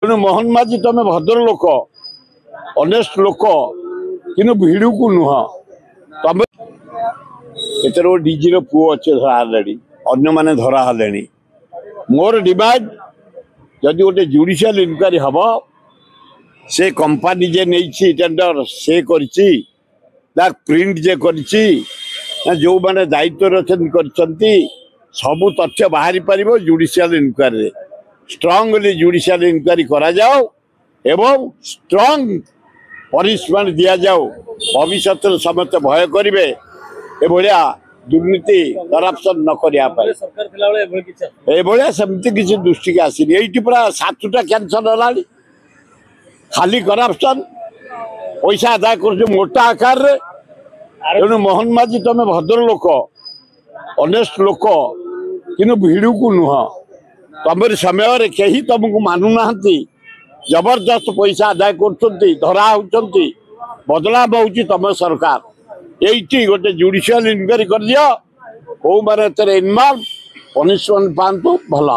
तेणु मोहन माझी तुम भद्र लोक अनेस्ट लोक कि भिड़ को नुह तुम एतर डीजी पुओ अच्छे धरा अन्य माने धरा मोर डिमांड जदि गोटे जुडिशियल इनक्वारी हम से कंपनी जे नहीं टेंडर से प्रिंट जे कर जो मैंने दायित्व सबू तथ्य बाहरी पार judicial inquiry strongly judicial inquiry करा जाओ एवं स्ट्रांग पनिशमेंट दि जाओ भविष्य समस्त भय करेंगे एभलिया दुर्नीति करप्शन न करने सेमती किसी दृष्टि के आसनी ये पूरा 7टा कैंसर है खाली करप्शन पैसा आदाय कर मोटा आकार तेणु मोहन माझी तुम भद्र लोक अनेस्ट लोक कि भिड़ को नुह तुम समय कहीं तुमको मानुना जबरदस्त पैसा आदाय कर धरा होती बदलाव हो तुम सरकार ये गोटे जुडिशियल इनक्वारी कर दियो कौ मैंने इनवॉल्व पनिशमेंट पातु भल।